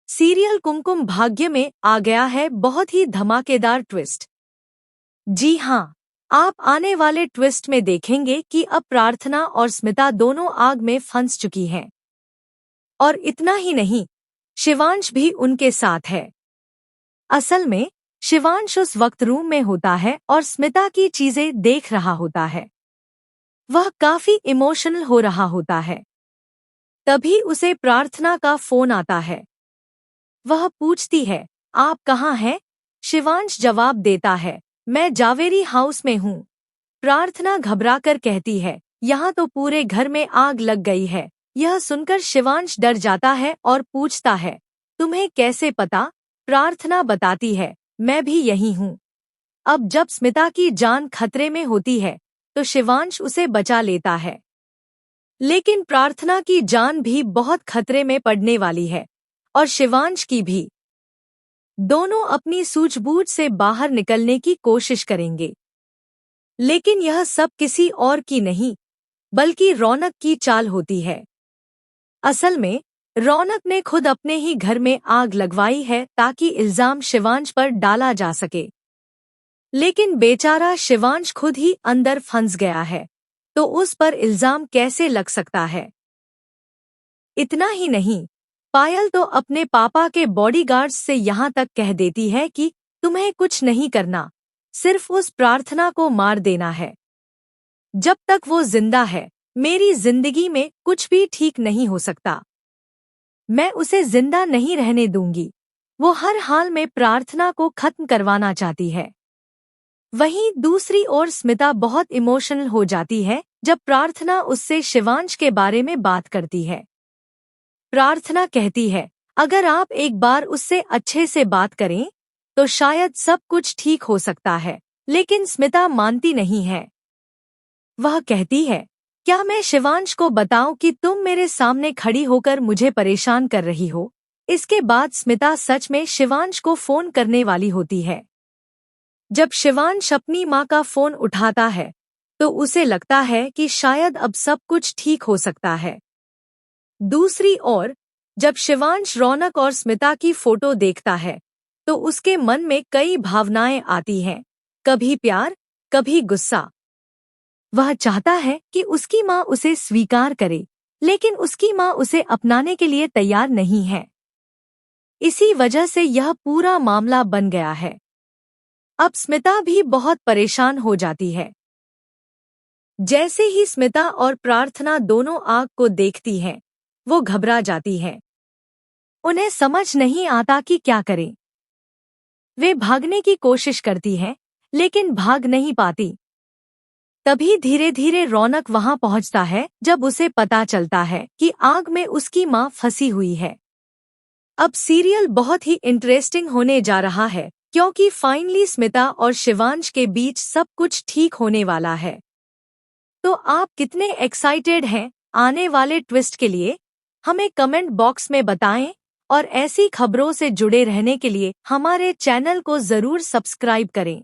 Serial Kumkum Bhagya में आ गया है बहुत ही धमाकेदार ट्विस्ट। जी हाँ, आप आने वाले ट्विस्ट में देखेंगे कि अब प्रार्थना और स्मिता दोनों आग में फंस चुकी हैं। और इतना ही नहीं, शिवांश भी उनके साथ है। असल में शिवांश उस वक्त रूम में होता है और स्मिता की चीजें देख रहा होता है। वह काफी इमोशनल हो रहा होता है। तभी उसे प्रार्थना का फोन आता है। वह पूछती है, आप कहाँ हैं? शिवांश जवाब देता है, मैं जावेरी हाउस में हूँ। प्रार्थना घबराकर कहती है, यहाँ तो पूरे घर में आग लग गई है। यह सुनकर शिवांश डर जाता है और पूछता है, तुम्हें कैसे पता? प्रार्थना बताती है, मैं भी यही हूँ। अब जब स्मिता की जान खतरे में होती है तो शिवांश उसे बचा लेता है, लेकिन प्रार्थना की जान भी बहुत खतरे में पड़ने वाली है और शिवांश की भी। दोनों अपनी सूझबूझ से बाहर निकलने की कोशिश करेंगे, लेकिन यह सब किसी और की नहीं बल्कि रौनक की चाल होती है। असल में रौनक ने खुद अपने ही घर में आग लगवाई है ताकि इल्जाम शिवांश पर डाला जा सके। लेकिन बेचारा शिवांश खुद ही अंदर फंस गया है, तो उस पर इल्जाम कैसे लग सकता है? इतना ही नहीं, पायल तो अपने पापा के बॉडीगार्ड्स से यहाँ तक कह देती है कि तुम्हें कुछ नहीं करना, सिर्फ उस प्रार्थना को मार देना है। जब तक वो जिंदा है मेरी जिंदगी में कुछ भी ठीक नहीं हो सकता। मैं उसे जिंदा नहीं रहने दूंगी। वो हर हाल में प्रार्थना को खत्म करवाना चाहती है। वहीं दूसरी ओर स्मिता बहुत इमोशनल हो जाती है जब प्रार्थना उससे शिवांश के बारे में बात करती है। प्रार्थना कहती है, अगर आप एक बार उससे अच्छे से बात करें तो शायद सब कुछ ठीक हो सकता है। लेकिन स्मिता मानती नहीं है। वह कहती है, क्या मैं शिवांश को बताऊं कि तुम मेरे सामने खड़ी होकर मुझे परेशान कर रही हो? इसके बाद स्मिता सच में शिवांश को फोन करने वाली होती है। जब शिवांश अपनी माँ का फोन उठाता है तो उसे लगता है कि शायद अब सब कुछ ठीक हो सकता है। दूसरी ओर जब शिवांश रौनक और स्मिता की फोटो देखता है तो उसके मन में कई भावनाएं आती हैं, कभी प्यार, कभी गुस्सा। वह चाहता है कि उसकी माँ उसे स्वीकार करे, लेकिन उसकी माँ उसे अपनाने के लिए तैयार नहीं है। इसी वजह से यह पूरा मामला बन गया है। अब स्मिता भी बहुत परेशान हो जाती है। जैसे ही स्मिता और प्रार्थना दोनों आग को देखती हैं, वो घबरा जाती हैं। उन्हें समझ नहीं आता कि क्या करें। वे भागने की कोशिश करती हैं, लेकिन भाग नहीं पाती। तभी धीरे धीरे रौनक वहां पहुंचता है जब उसे पता चलता है कि आग में उसकी मां फंसी हुई है। अब सीरियल बहुत ही इंटरेस्टिंग होने जा रहा है क्योंकि फाइनली स्मिता और शिवांश के बीच सब कुछ ठीक होने वाला है। तो आप कितने एक्साइटेड हैं आने वाले ट्विस्ट के लिए? हमें कमेंट बॉक्स में बताएं और ऐसी खबरों से जुड़े रहने के लिए हमारे चैनल को जरूर सब्सक्राइब करें।